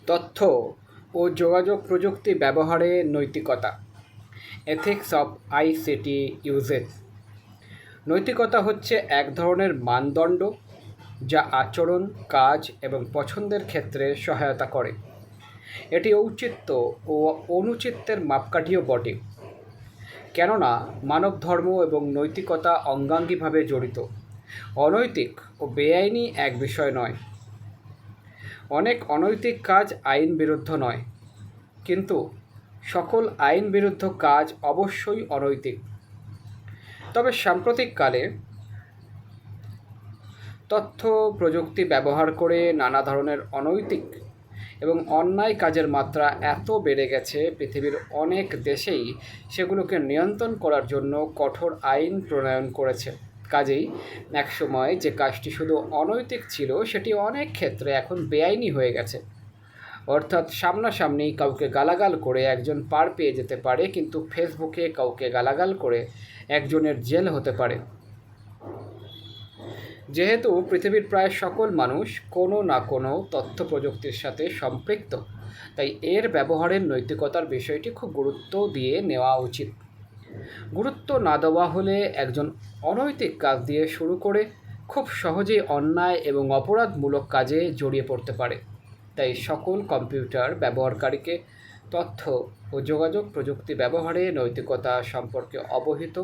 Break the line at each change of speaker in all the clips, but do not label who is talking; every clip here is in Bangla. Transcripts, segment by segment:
তথ্য ও যোগাযোগ প্রযুক্তি ব্যবহারে নৈতিকতা, এথিক্স অফ আইসিটি ইউজেস। নৈতিকতা হচ্ছে এক ধরনের মানদণ্ড যা আচরণ, কাজ এবং পছন্দের ক্ষেত্রে সহায়তা করে। এটি ঔচিত্য ও অনুচিত্যের মাপকাঠিও বটে, কেননা মানব ধর্ম এবং নৈতিকতা অঙ্গাঙ্গিভাবে জড়িত। অনৈতিক ও বেআইনি এক বিষয় নয়। অনেক অনৈতিক কাজ আইন বিরুদ্ধ নয়, কিন্তু সকল আইন বিরুদ্ধ কাজ অবশ্যই অনৈতিক। তবে সাম্প্রতিককালে তথ্য প্রযুক্তি ব্যবহার করে নানা ধরনের অনৈতিক এবং অন্যায় কাজের মাত্রা এত বেড়ে গেছে, পৃথিবীর অনেক দেশেই সেগুলোকে নিয়ন্ত্রণ করার জন্য কঠোর আইন প্রণয়ন করেছে। কাজেই একসময় যে কাজটি শুধু অনৈতিক ছিল, সেটি অনেক ক্ষেত্রে এখন বেআইনি হয়ে গেছে। অর্থাৎ সামনাসামনি কাউকে গালাগাল করে একজন পার পেয়ে যেতে পারে, কিন্তু ফেসবুকে কাউকে গালাগাল করে একজনের জেল হতে পারে। যেহেতু পৃথিবীর প্রায় সকল মানুষ কোনো না কোনো তথ্য প্রযুক্তির সাথে সম্পৃক্ত, তাই এর ব্যবহারের নৈতিকতার বিষয়টি খুব গুরুত্ব দিয়ে নেওয়া উচিত। গুরুত্ব না দেওয়া হলে একজন অনৈতিক কাজ দিয়ে শুরু করে খুব সহজেই অন্যায় এবং অপরাধমূলক কাজে জড়িয়ে পড়তে পারে। তাই সকল কম্পিউটার ব্যবহারকারীকে তথ্য ও যোগাযোগ প্রযুক্তি ব্যবহারে নৈতিকতা সম্পর্কে অবহিত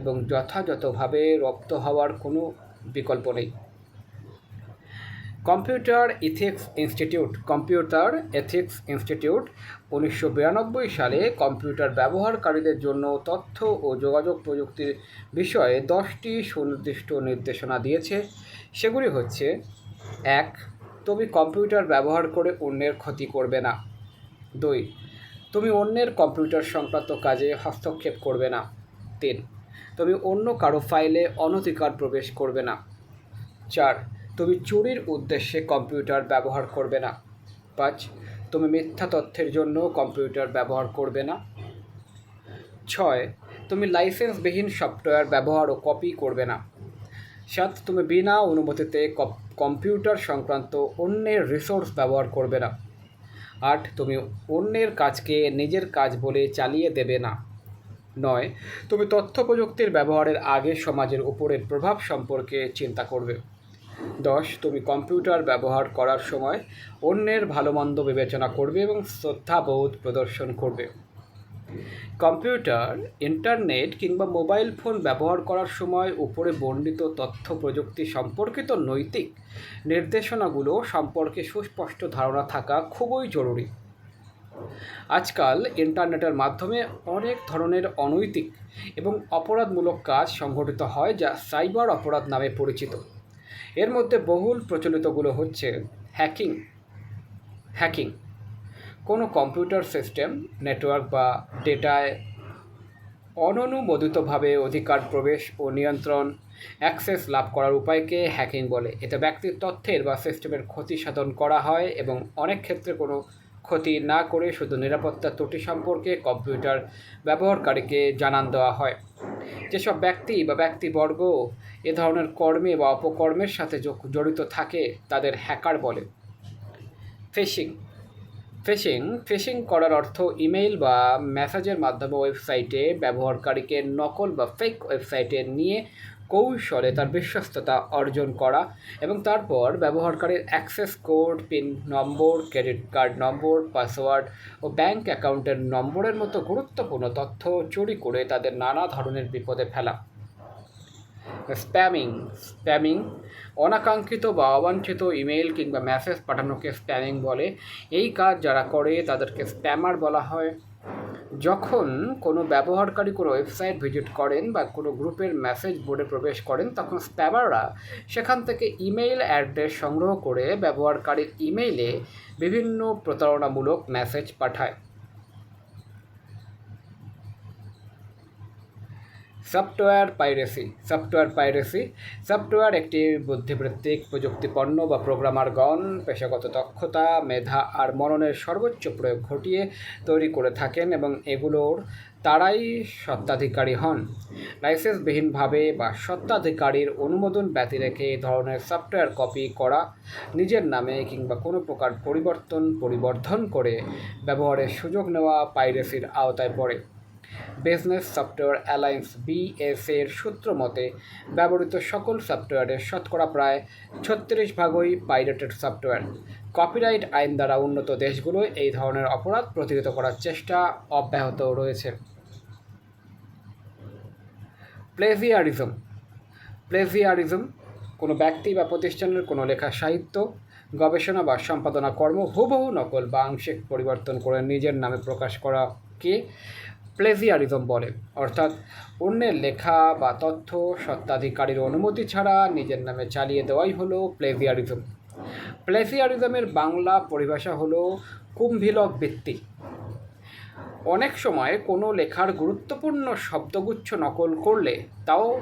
এবং যথাযথভাবে রপ্ত হওয়ার কোনো বিকল্প নেই। কম্পিউটার এথিক্স ইনস্টিটিউট 1992 সালে কম্পিউটার ব্যবহারকারীদের জন্য তথ্য ও যোগাযোগ প্রযুক্তির বিষয়ে 10টি সুনির্দিষ্ট নির্দেশনা দিয়েছে। সেগুলি হচ্ছে: 1. তুমি কম্পিউটার ব্যবহার করে অন্যের ক্ষতি করবে না। 2. তুমি অন্যের কম্পিউটার সংক্রান্ত কাজে হস্তক্ষেপ করবে না। 3. তুমি অন্য কারো ফাইলে অনধিকার প্রবেশ করবে না। 4. তুমি চুরির উদ্দেশ্যে কম্পিউটার ব্যবহার করবে না। 5. তুমি মিথ্যা তথ্যের জন্য কম্পিউটার ব্যবহার করবে না। 6. তুমি লাইসেন্সবিহীন সফটওয়্যার ব্যবহার ও কপি করবে না। 7. তুমি বিনা অনুমতিতে কম্পিউটার সংক্রান্ত অন্যের রিসোর্স ব্যবহার করবে না। 8. তুমি অন্যের কাজকে নিজের কাজ বলে চালিয়ে দেবে না। 9. তুমি তথ্য প্রযুক্তির ব্যবহারের আগে সমাজের উপরের প্রভাব সম্পর্কে চিন্তা করবে। 10. তুমি কম্পিউটার ব্যবহার করার সময় অন্যের ভালো মন্দ বিবেচনা করবে এবং শ্রদ্ধাবোধ প্রদর্শন করবে। কম্পিউটার, ইন্টারনেট কিংবা মোবাইল ফোন ব্যবহার করার সময় উপরে বর্ণিত তথ্য প্রযুক্তি সম্পর্কিত নৈতিক নির্দেশনাগুলো সম্পর্কে সুস্পষ্ট ধারণা থাকা খুবই জরুরি। আজকাল ইন্টারনেটের মাধ্যমে অনেক ধরনের অনৈতিক এবং অপরাধমূলক কাজ সংঘটিত হয়, যা সাইবার অপরাধ নামে পরিচিত। এর মধ্যে বহুল প্রচলিতগুলো হচ্ছে হ্যাকিং, কোনো কম্পিউটার সিস্টেম, নেটওয়ার্ক বা ডেটায় অননুমোদিতভাবে অধিকার প্রবেশ ও নিয়ন্ত্রণ, অ্যাক্সেস লাভ করার উপায়কে হ্যাকিং বলে। এতে ব্যক্তির তথ্যের বা সিস্টেমের ক্ষতি সাধন করা হয় এবং অনেক ক্ষেত্রে কোনো ক্ষতি না করে শুধু নিরাপত্তা ত্রুটি সম্পর্কে কম্পিউটার ব্যবহারকারীকে জানান দেওয়া হয়। যেসব ব্যক্তি বা ব্যক্তিবর্গ এ ধরনের কর্মে বা অপকর্মের সাথে জড়িত থাকে তাদের হ্যাকার বলে। ফিশিং করার অর্থ ইমেইল বা মেসেজের মাধ্যমে ওয়েবসাইটে ব্যবহারকারীকে নকল বা ফেক ওয়েবসাইটে নিয়ে কৌশলে তার বিশ্বস্ততা অর্জন করা এবং তারপর ব্যবহারকারীর অ্যাক্সেস কোড, পিন নম্বর, ক্রেডিট কার্ড নম্বর, পাসওয়ার্ড ও ব্যাংক অ্যাকাউন্টের নম্বরের মতো গুরুত্বপূর্ণ তথ্য চুরি করে তাদের নানা ধরনের বিপদে ফেলা। স্প্যামিং অনাকাঙ্ক্ষিত বা অবাঞ্ছিত ইমেইল কিংবা মেসেজ পাঠানোকে স্প্যামিং বলে। এই কাজ যারা করে তাদেরকে স্প্যামার বলা হয়। যখন কোনো ব্যবহারকারী কোনো ওয়েবসাইট ভিজিট করেন বা কোনো গ্রুপের মেসেজ বোর্ডে প্রবেশ করেন, তখন স্প্যামাররা সেখান থেকে ইমেইল অ্যাড্রেস সংগ্রহ করে ব্যবহারকারীর ইমেইলে বিভিন্ন প্রতারণামূলক মেসেজ পাঠায়। সফটওয়্যার একটি বুদ্ধিবৃত্তিক প্রযুক্তিপণ্য বা প্রোগ্রামারগণ পেশাগত দক্ষতা, মেধা আর মননের সর্বোচ্চ প্রয়োগ ঘটিয়ে তৈরি করে থাকেন এবং এগুলোর তারাই স্বত্বাধিকারী হন। লাইসেন্সবিহীনভাবে বা স্বত্বাধিকারীর অনুমোদন ব্যতি রেখে এই ধরনের সফটওয়্যার কপি করা, নিজের নামে কিংবা কোনো প্রকার পরিবর্ধন করে ব্যবহারের সুযোগ নেওয়া পাইরেসির আওতায় পড়ে। বিজনেস সফটওয়্যার অ্যালায়েন্স BSA-এর সূত্র মতে ব্যবহৃত সকল সফটওয়্যারের শতকরা প্রায় 36% পাইরেটেড সফটওয়্যার। কপিরাইট আইন দ্বারা উন্নত দেশগুলোয় এই ধরনের অপরাধ প্রতিহত করার চেষ্টা অব্যাহত রয়েছে। প্লেজিয়ারিজম কোনো ব্যক্তি বা প্রতিষ্ঠানের কোনো লেখা, সাহিত্য, গবেষণা বা সম্পাদনা কর্ম হুবহু নকল বা আংশিক পরিবর্তন করে নিজের নামে প্রকাশ করাকে প্লেজিয়ারিজম বলে। অর্থাৎ অন্যের লেখা বা তথ্য স্বত্বাধিকারীর অনুমতি ছাড়া নিজের নামে চালিয়ে দেওয়াই হলো প্লেজিয়ারিজম। প্লেজিয়ারিজমের বাংলা পরিভাষা হলো কুম্ভিলক বৃত্তি। অনেক সময় কোনো লেখার গুরুত্বপূর্ণ শব্দগুচ্ছ নকল করলে তাও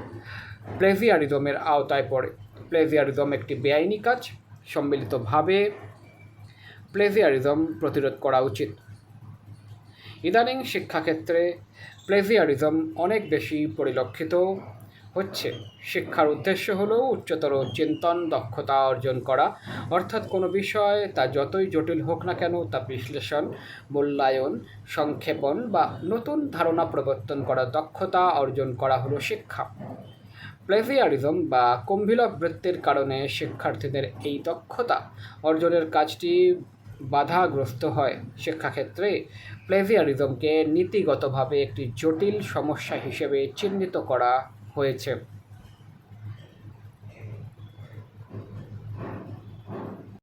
প্লেজিয়ারিজমের আওতায় পড়ে। প্লেজিয়ারিজম একটি বেআইনি কাজ। সম্মিলিতভাবে প্লেজিয়ারিজম প্রতিরোধ করা উচিত। ইদানিং শিক্ষাক্ষেত্রে প্লেজিয়ারিজম অনেক বেশি পরিলক্ষিত হচ্ছে। শিক্ষার উদ্দেশ্য হলো উচ্চতর চিন্তন দক্ষতা অর্জন করা, অর্থাৎ কোনো বিষয় তা যতই জটিল হোক না কেন তা বিশ্লেষণ, মূল্যায়ন, সংক্ষেপণ বা নতুন ধারণা প্রবর্তন করার দক্ষতা অর্জন করা হলো শিক্ষা। প্লেজিয়ারিজম বা কুম্ভিলক বৃত্তির কারণে শিক্ষার্থীদের এই দক্ষতা অর্জনের কাজটি বাধাগ্রস্ত হয়। শিক্ষাক্ষেত্রে প্লেজিয়ারিজমকে নীতিগতভাবে একটি জটিল সমস্যা হিসেবে চিহ্নিত করা হয়েছে।